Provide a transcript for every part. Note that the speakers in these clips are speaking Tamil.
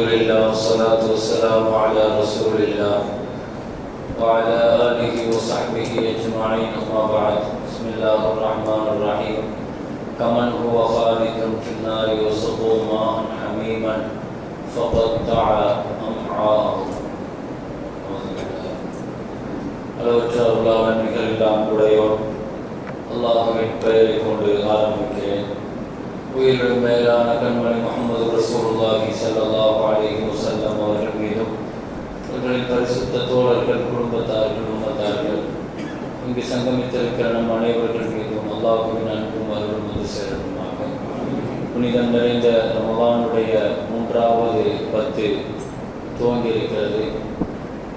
لله والصلاة والسلام على رسول الله وعلى آله وصحبه أجمعين أما بعد بسم الله الرحمن الرحيم كمن هو خالد في النار وسقوا ماء حميما فقطع أمعاءه அளவற்ற அருளாளன் நிகழ்லாம் உடையோர் அல்லாஹ்வின் பெயரைக் கொண்டு ஆரம்பிக்கிறேன். உயிரிலும் மேலான கண்மணி முஹம்மது ரசூலுல்லாஹி ஸல்லல்லாஹு அலைஹி வஸல்லம் அவர்கள் மீதும் அவர்களின் பரிசுத்த தோழர்கள், குடும்பத்தார்கள், உம்மத்தார்கள், இங்கு சங்கமித்திருக்கிற நம் அனைவர்கள் மீதும் அல்லாஹ்வின் அன்பும் அருளும் வந்து சேரட்டுமாக. புனிதம் நிறைந்த ரமலானுடைய 3வது 10 துவங்கியிருக்கிறது.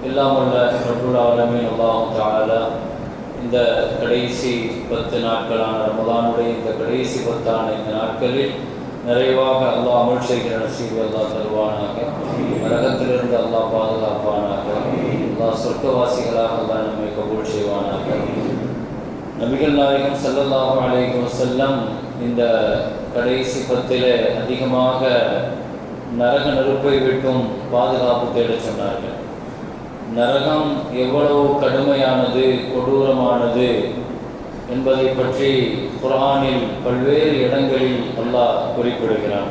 எல்லாம் உள்ள ரப்புல் ஆலமீன் அல்லாஹ் தஆலா இந்த கடைசி 10 நாட்களான ரமலானுடைய இந்த கடைசி 10 இந்த நாட்களில் நிறைவாக அல்லாஹ் அமல் செய்கிற நசீபை அல்லாஹ் தருவானாக. நரகத்திலிருந்து அல்லாஹ் பாதுகாப்பானாக. அல்லாஹ் சொர்க்கவாசிகளாக அல்லாஹ் நம்மை கபூல் செய்வானாக. நபிகள் நாயகம் ஸல்லல்லாஹு அலைஹி வஸல்லம் இந்த கடைசி 10 அதிகமாக நரக நெருப்பை விட்டும் பாதுகாப்பு தேடச் சொன்னார்கள். நரகம் எவ்வளவு கடுமையானது, கொடூரமானது என்பதை பற்றி குர்ஆனில் பல்வேறு இடங்களில் அல்லாஹ் குறிப்பிடுகிறான்.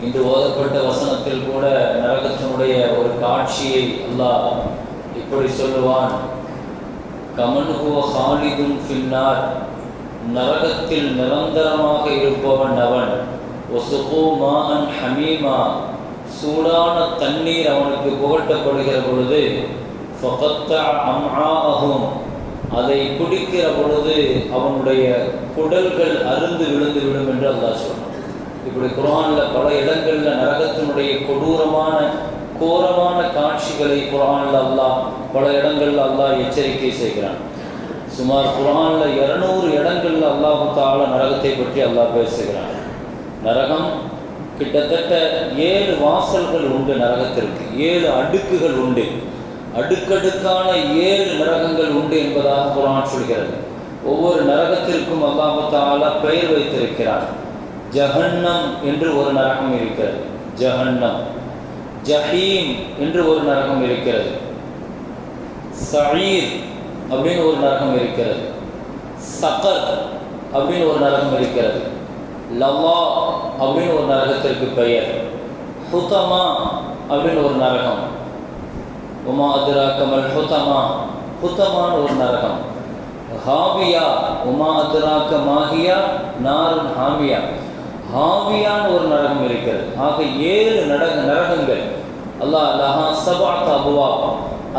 இன்று ஓதப்பட்ட வசனத்தில் கூட நரகத்தினுடைய ஒரு காட்சியை அல்லாஹ் இப்படி சொல்லுவான். கமன் ஹுவ ஹாலிதுன் ஃபின்னார், நரகத்தில் நிரந்தரமாக இருப்பவன் அவன். வஸுகு மாஅன் ஹமீமா, சூடான தண்ணீர் அவனுக்கு புகட்டப்படுகிற பொழுது ஃபகத்தஅ அம்ஆஅஹும், அதை குடிக்கிற பொழுது அவனுடைய குடல்கள் அருந்து விழுந்து விடும் என்று அல்லாஹ் சொன்னான். இப்படி குர்ஆனில் பல இடங்களில் நரகத்தினுடைய கொடூரமான கோரமான காட்சிகளை குர்ஆனில் அல்லாஹ் பல இடங்களில் அல்லாஹ் எச்சரிக்கை செய்கிறான். சுமார் குர்ஆனில் 200 இடங்களில் அல்லாஹ் தஆலா நரகத்தை பற்றி அல்லாஹ் பேசுகிறான். நரகம் கிட்டத்தட்ட 7 வாசல்கள் உண்டு நரகத்திற்கு, 7 அடுக்குகள் உண்டு, அடுக்கடுக்கான 7 நரகங்கள் உண்டு என்பதாக குர்ஆன் சொல்கிறது. ஒவ்வொரு நரகத்திற்கும் அல்லாஹ் தஆலா பெயர் வைத்திருக்கிறார். ஜஹன்னம் என்று ஒரு நரகம் இருக்கிறது, ஜஹன்னம். ஜஹீம் என்று ஒரு நரகம் இருக்கிறது. சஈர் அப்படின்னு ஒரு நரகம் இருக்கிறது. சகர் அப்படின்னு ஒரு நரகம் இருக்கிறது. லவா அப்படின்னு ஒரு நரகத்திற்கு பெயர். ஹுதமா அப்படின்னு ஒரு நரகம். உமா அத்ராக மல் ஹுதமா, ஹுதமான்னு ஒரு நரகம். ஹாவியா, உமா அத்ராக மாஹியா நாருன் ஹாமியா, ஹாவியான்னு ஒரு நரகம் இருக்கிறது. ஆக 7 நரகங்கள். அல்லாஹ் லஹா சபஅத் அபுவாப்,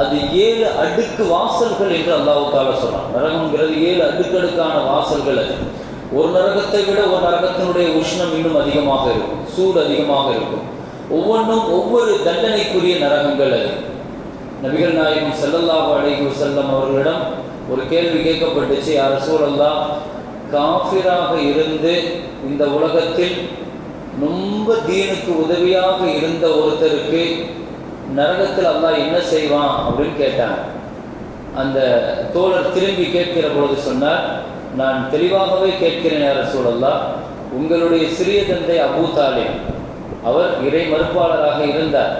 அது 7 அடுக்கு வாசல்கள் என்று அல்லாஹ் தஆலா சொல்றான். நரகம்ங்கிறது 7 அடுக்கடுக்கான வாசல்கள். அது ஒரு நரகத்தை விட ஒரு நரகத்தினுடைய உஷ்ணம் இன்னும் அதிகமாக இருக்கும், சூடு அதிகமாக இருக்கும். ஒவ்வொன்றும் ஒவ்வொரு தண்டனைக்குரிய நரகங்கள். அது நபிகள் நாயகம் ஸல்லல்லாஹு அலைஹி வஸல்லம் அவர்களிடம் ஒரு கேள்வி கேட்கப்பட்டுச்சு. யா ரசூலல்லாஹ், காஃபிராக இருந்து இந்த உலகத்தில் ரொம்ப தீனுக்கு உதவியாக இருந்த ஒருத்தருக்கு நரகத்தில் அல்லாஹ் என்ன செய்வான் அப்படின்னு கேட்டாங்க. அந்த தோழர் திரும்பி கேட்கிற பொழுது சொன்னார், நான் தெளிவாகவே கேட்கிறேன் யா ரசூலல்லாஹ், உங்களுடைய சிறிய தந்தை அபூ தாலிப் அவர் இறை மறுப்பாளராக இருந்தார்.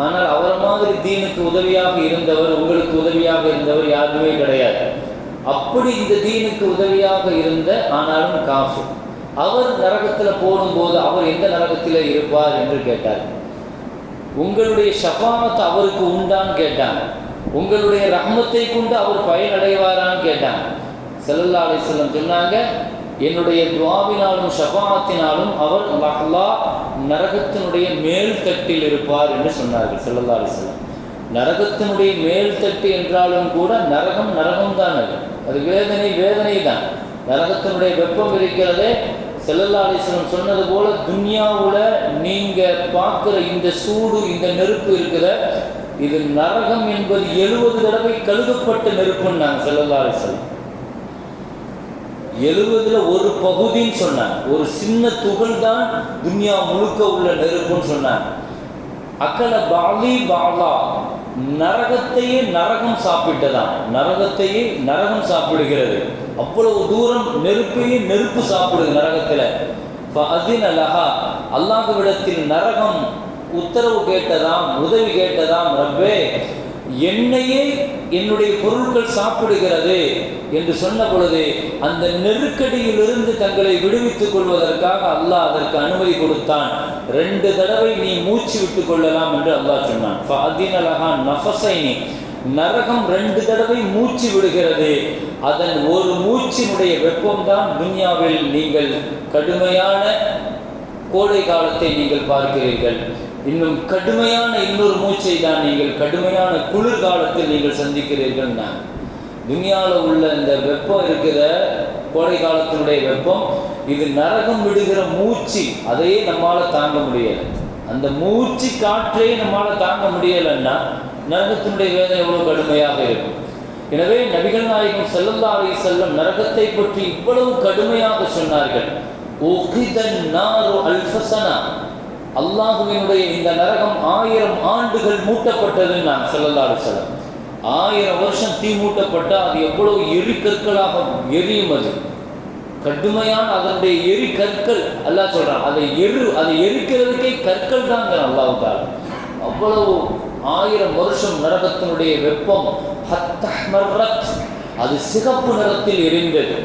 ஆனால் அவரை மாதிரி தீனுக்கு உதவியாக இருந்தவர், உங்களுக்கு உதவியாக இருந்தவர் யாருமே கிடையாது. அப்படி இந்த தீனுக்கு உதவியாக இருந்த ஆனாலும் காஃபிர், அவர் நரகத்தில் போடும்போது அவர் எந்த நரகத்தில் இருப்பார் என்று கேட்டார். உங்களுடைய ஷஃபாஅத் அவருக்கு உண்டான்னு கேட்டாங்க. உங்களுடைய ரஹ்மத்தை கொண்டு அவர் பயனடைவாரான்னு கேட்டாங்க. ஸல்லல்லாஹு அலைஹி வஸல்லம் சொன்னாங்க, என்னுடைய துஆவினாலும் ஷஃபாஅத்தினாலும் அவர் அல்லாஹ் நரகத்தினுடைய மேல் தட்டில் இருப்பார் என்று சொன்னார்கள் ஸல்லல்லாஹு அலைஹி வஸல்லம். நரகத்தினுடைய மேல் தட்டு என்றாலும் கூட நரகம் நரகம் தான், அது வேதனை தான். நரகத்தினுடைய வெப்பம் இருக்கிறதே, ஸல்லல்லாஹு அலைஹி வஸல்லம் சொன்னது போல துன்யாவுல நீங்க பார்க்குற இந்த சூடு, இந்த நெருப்பு இருக்குத, இது நரகம் என்பது 70 தடவை கழுகப்பட்ட நெருப்புன்னாங்க ஸல்லல்லாஹு அலைஹி வஸல்லம். 70ல் ஒரு பகுதின்னு சொன்னாங்க. ஒரு சின்ன துகள் தான் துன்யா முழுக்க உள்ள நெருப்புன்னு சொன்னாங்க. அக்கல பாலி பாலா, நரகத்தையே நரகம் சாப்பிட்டதான், நரகத்தையே நரகம் சாப்பிடுகிறது. அவ்வளவு தூரம் நெருப்பையே நெருப்பு சாப்பிடுது நரகத்தில். அதின் அலஹா, அல்லாஹ்விடத்தில் நரகம் உத்தரவு கேட்டதாம், உதவி கேட்டதாம், ரப்பே என்னையே என்னுடைய பொருட்கள் சாப்பிடுகிறது என்று சொன்ன பொழுது அந்த நெருக்கடியிலிருந்து தங்களை விடுவித்துக் கொள்வதற்காக அல்லாஹ் அதற்கு அனுமதி கொடுத்தான். 2 தடவை நீ மூச்சு விட்டுக் கொள்ளலாம் என்று அல்லாஹ் சொன்னான். நரகம் 2 தடவை மூச்சு விடுகிறது. அதன் ஒரு மூச்சினுடைய வெப்பம்தான் துன்யாவில் நீங்கள் கடுமையான கோடை காலத்தை நீங்கள் பார்க்கிறீர்கள். இன்னும் கடுமையான இன்னொரு மூச்சை தான் நீங்கள் கடுமையான குளிர்காலத்தில் நீங்கள் சந்திக்கிறீர்கள். நான் துன்யாவில் உள்ள இந்த வெப்பம் இருக்கிற கோடை காலத்தினுடைய வெப்பம், இது நரகம் விடுகிற மூச்சு, அதையே நம்மளால் தாங்க முடியலை. அந்த மூச்சு காற்றே நம்மளால் தாங்க முடியலைன்னா நரகத்தினுடைய வேதனை எவ்வளவு கடுமையாக இருக்கும். எனவே நபிகள் நாயகம் ஸல்லல்லாஹு அலைஹி வஸல்லம் நரகத்தை பற்றி இவ்வளவு கடுமையாக சொன்னார்கள். அல்லாஹுவினுடைய இந்த நரகம் 1000 ஆண்டுகள் மூட்டப்பட்டது. நான் ஸல்லல்லாஹு அலைஹி வஸல்லம் 1000 வருஷம் தீ மூட்டப்பட்டால் அது எவ்வளவு எரிக்கற்களாக எரியும். அது கடுமையான அதனுடைய எரி கற்கள். அல்லாஹ் சொல்றான், அதை எரிக்கிறதுக்கே கற்கள் தாங்க அல்லாஹ் தாலா. அவ்வளவு 1000 வருஷம் நரகத்தினுடைய வெப்பம் அது சிகப்பு நிறத்தில் எரிந்தது.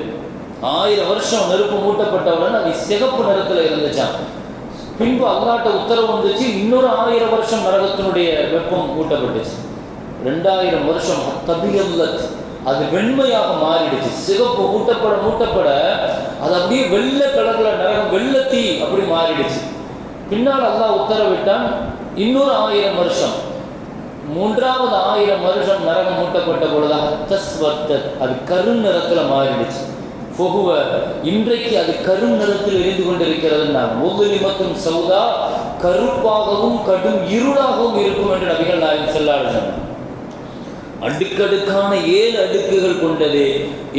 1000 வருஷம் நெருப்பு மூட்டப்பட்டவுடன் அது சிகப்பு நிறத்தில் இருந்துச்சான். பின்பு அல்லாஹ்ட்ட உத்தரவு வந்துச்சு, இன்னொரு 1000 வருஷம் நரகத்தினுடைய வெப்பம் மூட்டப்பட்டுச்சு. 2000 வருஷம் அது வெண்மையாக மாறிடுச்சு. சிகப்பு மூட்டப்பட அது அப்படியே வெள்ளை கலர்ல நரகம், வெள்ளத்தீ அப்படி மாறிடுச்சு. பின்னால் அல்லாஹ் உத்தரவிட்டான், இன்னொரு 1000 வருஷம், 3வது 1000 வருஷம் நரகம் மூட்டப்பட்ட பொழுது அது கரும் நிறத்தில் மாறிடுச்சு. இன்றைக்கு அது கரும் நிறத்தில் எரிந்து கொண்டிருக்கிறது. முதுலிமத்தும் சௌதா, கருப்பாகவும் கடும் இருளாகவும் இருக்கும் என்று நபிகள் நாயகம் ஸல்லல்லாஹு அலைஹி வஸல்லம். அடுக்கடுக்கான 7 அடுக்குகள் கொண்டது.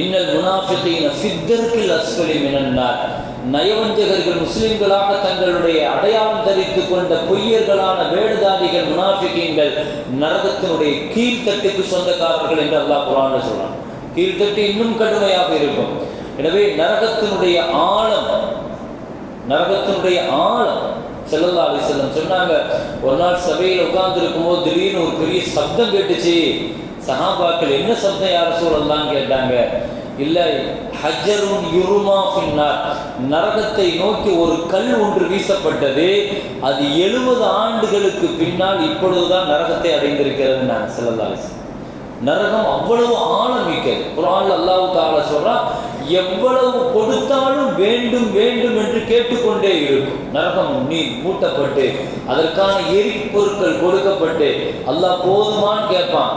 இன்னல் முனாஃபிகீன ஃபித்தர்கில் அஸ்ஃபலி மினன் நார். நயவஞ்சகர்கள் முஸ்லிம்களாக தங்களுடைய அடையாளம் தரித்து கொண்ட பொய்யர்களான வேடுதாரிகள் முனாஃபிகீன்கள் நரகத்தினுடைய கீழ்த்தட்டுக்கு சொந்தக்காரர்கள் என்று அல்லாஹ் குர்ஆன்ல சொல்றான். கீழ்த்தட்டு இன்னும் கடுமையாக இருக்கும். எனவே நரகத்தினுடைய ஆழம் ஸல்லல்லாஹு அலைஹி வஸல்லம் சொன்னாங்க, ஒரு நாள் சபையில் உட்கார்ந்து இருக்கும்போது திடீர்னு ஒரு பெரிய சப்தம் கேட்டுச்சு. சஹாபாக்கள் என்ன சப்தம் யார் ரசூலல்லாஹ்னு கேட்டாங்க. இல்லை, ஹஜ்ஜருன் யுர்மா ஃபின்னார், நரகத்தை நோக்கி ஒரு கல் ஒன்று வீசப்பட்டது. அது 70 ஆண்டுகளுக்கு பின்னால் இப்பொழுதுதான் நரகத்தை அடைந்திருக்கிறது. நான் ஸல்லல்லாஹு அலைஹி வஸல்லம். நரகம் அவ்வளவு ஆழம் மிக்கது. குர்ஆன்ல அல்லாஹ் தஆலா சொல்றான், எவ்வளவு கொடுத்தாலும் வேண்டும் வேண்டும் என்று கேட்டுக்கொண்டே இருக்கும். நரகம் நீர் மூட்டப்பட்டு அதற்கான எரிபொருட்கள் கொடுக்கப்பட்டு அல்லாஹ் போதுமான்னு கேட்பான்.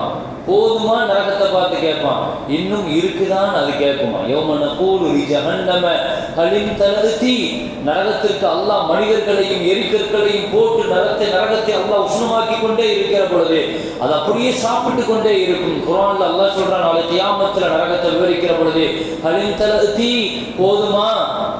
போதுமா நரகத்தை பார்த்து கேட்பான். இன்னும் இருக்குதான் அது கேட்குமா. யௌமன கூலு ஜஹன்னம ஹலிம் தலதி, நரகத்திற்கு அல்லாஹ் மனிதர்களையும் எரிக்கற்களையும் போட்டு நரகத்தை அல்லாஹ் உஷ்ணமாக்கி கொண்டே இருக்கிற பொழுது அது அப்படியே சாப்பிட்டு கொண்டே இருக்கும். குர்ஆன்ல அல்லாஹ் சொல்றான், நாளை கியாமத்துல நரகத்தை விவரிக்கிற பொழுது ஹலிம் தலதி, போதுமா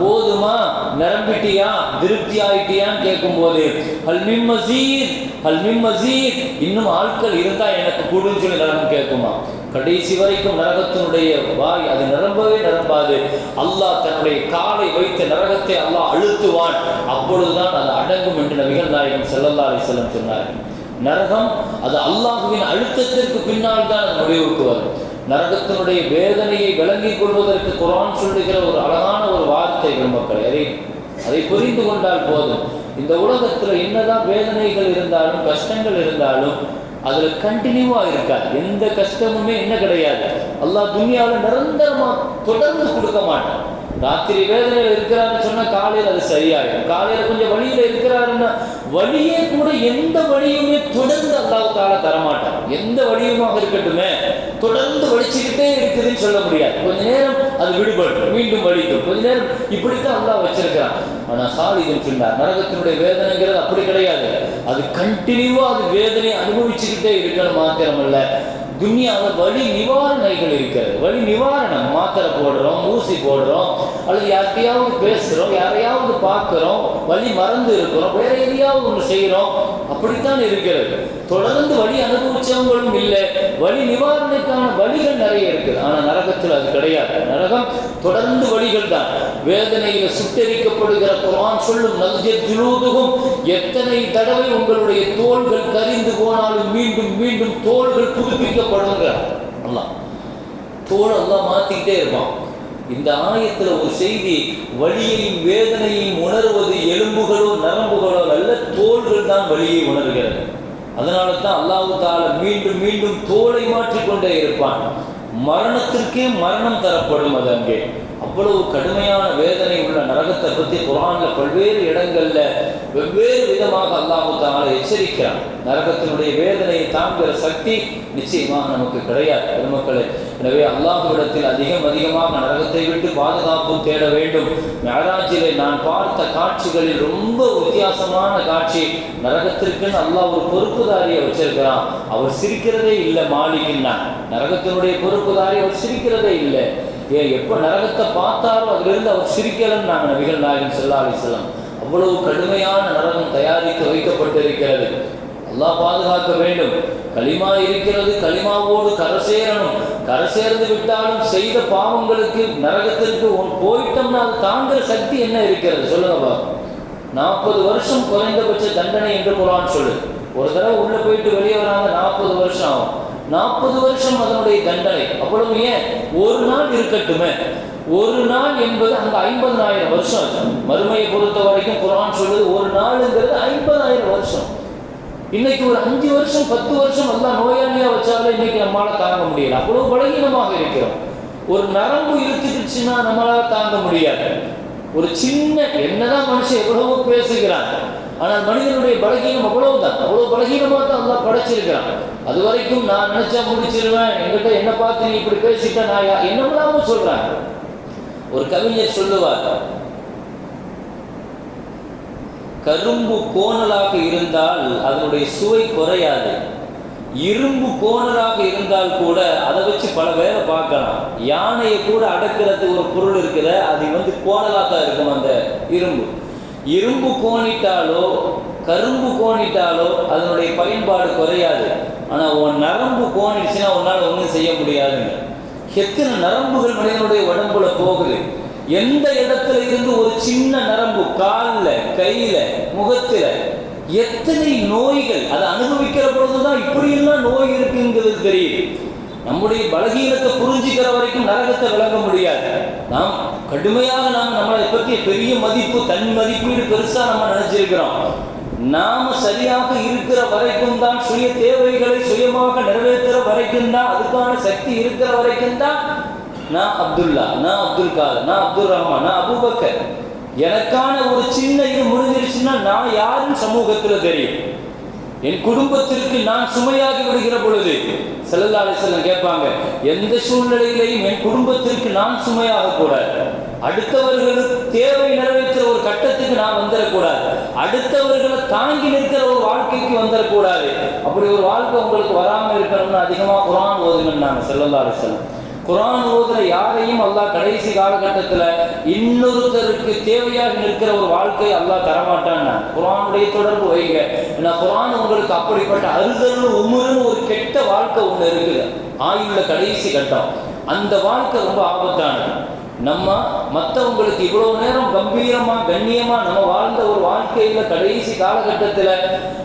போதுமா, நிரம்பிட்டியா, திருப்தி ஆயிட்டியான்னு கேட்கும் போது ஹல் மின் மஸீத், இன்னும் ஆட்கள் இருந்தா எனக்கு கூடுன்னு சொல்லி நரகம் கேட்குமா. கடைசி வரைக்கும் நரகத்தினுடைய வாய் அது நிரம்பாது. அல்லாஹ் தன்னுடைய காலை வைத்த நரகத்தை அல்லாஹ் அழுத்துவான். அப்பொழுதுதான் அது அடங்கும் என்று நபிகள் நாயகம் ஸல்லல்லாஹு அலைஹி வஸல்லம் சொன்னார்கள். நரகம் அது அல்லாஹ்வின் அழுத்தத்திற்கு பின்னால் தான் அது முடிவுக்கு வரும். நரகத்தினுடைய வேதனையை விளங்கிக் கொள்வதற்கு குர்ஆன் சொல்லுகிற ஒரு அழகான ஒரு வார்த்தை மக்கள், அதை புரிந்து கொண்டால் போதும். இந்த உலகத்தில் என்னதான் வேதனைகள் இருந்தாலும் கஷ்டங்கள் இருந்தாலும் அதில் கண்டினியூவாக இருக்காது. எந்த கஷ்டமுமே என்ன கிடையாது. அல்லாஹ் துன்யாவில் நிரந்தரமாக தொடர்ந்து கொடுக்க மாட்டான். ராத்திரி வேதனையில் இருக்கிறாருன்னு சொன்னால் காலையில் அது சரியாயிடும். காலையில் கொஞ்சம் வழியில் இருக்கிறாருன்னா வழியே கூட எந்த வழியுமே தொடர்ந்து அல்லாஹ் தஆலா தரமாட்டான். எந்த வழியுமாக இருக்கட்டுமே தொடர்ந்து வலிச்சுக்கிட்டே இருக்குதுன்னு சொல்ல முடியாது. கொஞ்ச நேரம் அது விடுபடும், மீண்டும் வலிக்கும், கொஞ்ச நேரம் இப்படித்தான் அல்லாஹ் வச்சிருக்கிறான். ஆனால் ஹாலிதுன் ஃபின்னார், நரகத்தினுடைய வேதனைங்கிறது அப்படி கிடையாது. அது கண்டினியூவாக அது வேதனையை அனுபவிச்சுக்கிட்டே இருக்கணும். மாத்திரமல்ல, துன்யாவில் வலி நிவாரணைகள் இருக்கிறது. வலி நிவாரணம், மாத்திரை போடுறோம், ஊசி போடுறோம், அல்லது யார்கிட்டையாவது பேசுகிறோம், யாரையாவது பார்க்குறோம், வலி மறந்து இருக்கிறோம், வேற எதையாவது ஒன்று செய்கிறோம், அப்படித்தான் இருக்கிறது. தொடர்ந்து வலி அனுபவிச்சவங்களும் இல்லை, வலி நிவாரணைக்கான வழிகள் நிறைய இருக்குது. ஆனால் நரகத்தில் அது கிடையாது. நரகம் தொடர்ந்து வழிகள் தான். வேதனையில் சுட்டெரிக்கப்படுகிற குர்ஆன் சொல்லும் நல்ஜத் ஜுலூதுஹும், எத்தனை தடவை உங்களுடைய தோள்கள் கரிந்து போனாலும் மீண்டும் மீண்டும் தோள்கள் புதுப்பிக்கப்படுங்கிறார் அல்லாஹ். தோல் அல்லாஹ் மாற்றிக்கிட்டே இருப்பான். இந்த ஆயத்தில் ஒரு செய்தி, வலியையும் வேதனையும் உணர்வது எலும்புகளோ நரம்புகளோ அல்ல, தோள்கள் தான் வலியை உணர்கிறது. அதனால தான் அல்லாஹ் தஆலா மீண்டும் மீண்டும் தோலை மாற்றிக்கொண்டே இருப்பான். மரணத்திற்கே மரணம் தரப்படும். அது அங்கே அவ்வளவு கடுமையான வேதனை உள்ள நரகத்தை பற்றி குர்ஆனில் பல்வேறு இடங்கள்ல வெவ்வேறு விதமாக அல்லாஹ் தஆலா எச்சரிக்கிறான். நரகத்தினுடைய வேதனையை தாங்குகிற சக்தி நிச்சயமாக நமக்கு கிடையாது பெருமக்களே. எனவே அல்லாஹ்விடத்தில் அதிகமாக நரகத்தை விட்டு பாதுகாப்பும் தேட வேண்டும். மிஅராஜிலே நான் பார்த்த காட்சிகளில் ரொம்ப வித்தியாசமான காட்சி. நரகத்திற்குன்னு அல்லாஹ் ஒரு பொறுப்புதாரியை வச்சிருக்கிறான். அவர் சிரிக்கிறதே இல்லை. மாலிகின்னா நரகத்தினுடைய பொறுப்புதாரி, அவர் சிரிக்கிறதே இல்லை. எப்போ நரகத்தை பார்த்தாரோ அதிலிருந்து அவர் சிரிக்கலன்னு நாங்கள் நபிகள் நாயகம் ஸல்லல்லாஹு அலைஹி வஸல்லம். அவ்வளவு கடுமையான நரகம் தயாரித்து வைக்கப்பட்டிருக்கிறது. அல்லாஹ் பாதுகாக்க வேண்டும். களிமா இருக்கிறது, களிமாவோடு கரை சேரணும். கரை சேர்ந்து விட்டாலும் செய்த பாவங்களுக்கு நரகத்திற்கு போயிட்டோம்னா அது தாங்குற சக்தி என்ன இருக்கிறது சொல்லுங்கப்பா. 40 வருஷம் குறைந்தபட்ச தண்டனை என்று குர்ஆன் சொல்லுது. ஒரு தடவை உள்ள போயிட்டு வெளியே வராங்க 40 வருஷம் ஆகும். 40 வருஷம் அதனுடைய தண்டனை. அவ்வளவு ஏன் ஒரு நாள் இருக்கட்டுமே. ஒரு நாள் என்பது அங்கே 50,000 வருஷம். மறுமையை பொறுத்த வரைக்கும் குர்ஆன் சொல்லுது ஒரு நாளுங்கிறது 50,000 வருஷம். இன்னைக்கு ஒரு 5 வருஷம் 10 வருஷம் எல்லாம் நோயாளியா வச்சாலும் இன்னைக்கு நம்மளால தாங்க முடியல. அவ்வளவு பலகீனமாக இருக்கிறோம். ஒரு நரம்பு இழுத்துக்கிடுச்சுன்னா நம்மளால தாங்க முடியாது. ஒரு சின்ன என்னதான் மனுஷன் எவ்வளவோ பேசுகிறான், ஆனால் மனிதனுடைய பலகீனம் அவ்வளவுதான். அவ்வளவு பலகீனமாக தான் அல்லாஹ் படைச்சிருக்கிறான். அது வரைக்கும் நான் நினைச்சா முடிச்சிருவேன், என்கிட்ட என்ன பார்த்து நீ இப்படி பேசிட்ட நான் என்னமெல்லாம சொல்றேன். ஒரு கவிஞர் சொல்லுவார், கரும்பு கோணலாக இருந்தால் அதனுடைய சுவை குறையாது, இரும்பு கோணலாக இருந்தால் கூட அதை வச்சு பல வேலை பார்க்கலாம். யானையை கூட அடக்கிறது ஒரு பொருள் இருக்கிற, அது கோணலாக தான் இருக்கும். அந்த இரும்பு கோணிட்டாலோ கரும்பு கோணிட்டாலோ அதனுடைய பயன்பாடு குறையாது. ஆனால் உன் நரம்பு கோணிடுச்சுன்னா உன்னால் ஒன்றும் செய்ய முடியாதுங்க. எத்தனை நரம்புகள் மனிதனுடைய உடம்புல போகுது. எந்த இடத்துல இருந்து ஒரு சின்ன நரம்பு காலில் கையில் முகத்தில் எத்தனை நோய்கள், அதை அனுபவிக்கிற பொழுதுதான் இப்படியெல்லாம் நோய் இருக்குங்கிறது தெரியுது. நம்முடைய பலகீனத்தை புரிஞ்சுக்கிற வரைக்கும் நரகத்தை விளங்க முடியாது. நாம் கடுமையாக நம்மளை பற்றி பெரிய மதிப்பு, தன் மதிப்பீடு பெருசாக நம்ம நினைச்சிருக்கிறோம். நாம சரியாக இருக்கிற வரைக்கும் தான், சுய தேவைகளை சுயமாக நிறைவேற்றுற வரைக்கும் தான், அதுக்கான சக்தி இருக்கிற வரைக்கும் தான் நான் அப்துல்லா, நான் அப்துல் காதர், நான் அப்துல் ரஹ்மான், நான் அபூபக்கர், எனக்கான ஒரு சின்ன இது முடிஞ்சிருச்சுன்னா நான் யாரும் சமூகத்தில் தெரியும். என் குடும்பத்திற்கு நான் சுமையாகி விடுகிற பொழுது ஸல்லல்லாஹு அலைஹி வஸல்லம் கேட்பாங்க, எந்த சூழ்நிலையிலையும் என் குடும்பத்திற்கு நான் சுமையாக கூடாது, அடுத்தவர்களுக்கு தேவை நிறைவேற்றுற ஒரு கட்டத்துக்கு நான் வந்துடக்கூடாது, அடுத்தவர்களை தாங்கி நிற்கிற ஒரு வாழ்க்கைக்கு வந்துடக்கூடாது. அப்படி ஒரு வாழ்க்கை உங்களுக்கு வராமல் இருக்கணும்னு அதிகமாக குர்ஆன் ஓதுங்கன்னு நாங்கள் ஸல்லல்லாஹு அலைஹி வஸல்லம். குர்ஆன் ஓதுற யாரையும் அல்லாஹ் கடைசி காலகட்டத்தில் இன்னொருத்தருக்கு தேவையாக நிற்கிற ஒரு வாழ்க்கை அல்லாஹ் தரமாட்டான்னா குர்ஆனுடைய தொடர்பு வைங்க. ஏன்னா குர்ஆன் உங்களுக்கு அப்படிப்பட்ட அறுதல் உமுருன்னு ஒரு கெட்ட வாழ்க்கை ஒன்று இருக்குது, ஆயுள்ள கடைசி கட்டம். அந்த வாழ்க்கை ரொம்ப ஆபத்தானது. நம்ம மற்றவங்களுக்கு இவ்வளோ நேரம் கம்பீரமாக கண்ணியமாக நம்ம வாழ்ந்த ஒரு வாழ்க்கையில் கடைசி காலகட்டத்தில்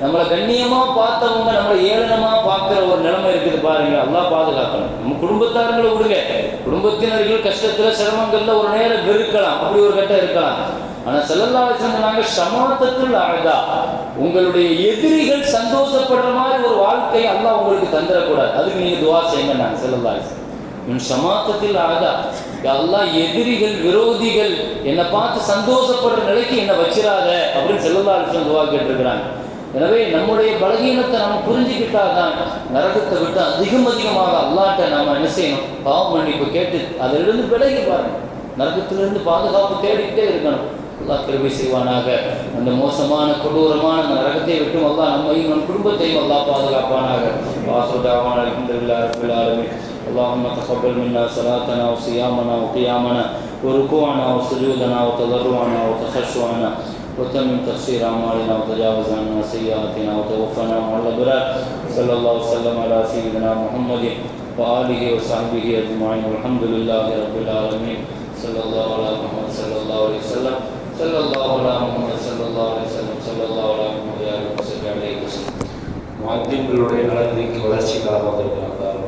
நம்மளை கண்ணியமாக பார்த்தவங்க நம்மளை ஏளனமாக பார்க்குற ஒரு நிலைமை இருக்குது பாருங்க. அல்லாஹ் பாதுகாக்கணும். நம்ம குடும்பத்தாரங்களை விடுங்க, குடும்பத்தினர்கள் கஷ்டத்தில் சிரமங்களில் ஒரு நேரம் வெறுக்கலாம், அப்படி ஒரு கட்டம் இருக்கலாம். ஆனால் ஸல்லல்லாஹு அலைஹி வஸல்லம் சொன்னாங்க, ஷமாத்தத்துல் அஅதா, உங்களுடைய எதிரிகள் சந்தோஷப்படுற மாதிரி ஒரு வாழ்க்கையை அல்லாஹ் உங்களுக்கு தந்துடக்கூடாது. அதுக்கு நீங்கள் துஆ செய்யுங்க. நான் ஸல்லல்லாஹு அலைஹி வஸல்லம் ஷமாத்தத்தில் அஅதா, அல்லாஹ் எதிரிகள் விரோதிகள் என்னை பார்த்து சந்தோஷப்படுற நிலைக்கு என்னை வச்சிடாத அப்படின்னு ஸல்லல்லாஹு அலைஹி வஸல்லம் துஆ கேட்டிருக்கிறாங்க. எனவே நம்முடைய பலகீனத்தை நம்ம புரிஞ்சுக்கிட்டாதான் நரகத்தை விட்டு அதிகமாக அல்லாஹ்ட்ட நாம் என்ன செய்யணும், பாவம் மன்னிப்பு கேட்டு அதிலிருந்து விலகி பாருங்க. நரகத்திலிருந்து பாதுகாப்பு தேடிக்கிட்டே இருக்கணும். அல்லாஹ் கிருபை செய்வானாக. அந்த மோசமான கொடூரமான நரகத்தை விட்டும் அல்லாஹ் நம்மையும் நம் குடும்பத்தையும் அல்லாஹ் பாதுகாப்பானாக. வாஹிரு தஅவானா அல்ஹம்துலில்லாஹி ரப்பில் ஆலமீன். اللهم تقبل منا صلاتنا وصيامنا وقيامنا وركوعنا وسجودنا وتضرعنا وتخشعنا وتمم تقصير أعمالنا وتجاوز عنا سيئاتنا وتوفنا مع الأبرار صلى الله وسلم على سيدنا محمد وآله وصحبه أجمعين والحمد لله رب العالمين صلى الله على محمد صلى الله عليه وسلم صلى الله على محمد صلى الله عليه وسلم صلى الله على محمد وآله وصحبه عليه وسلم. முஅத்தின்களுடைய நலனுக்கு வளர்ச்சிக்காக வந்திருக்கிறார்.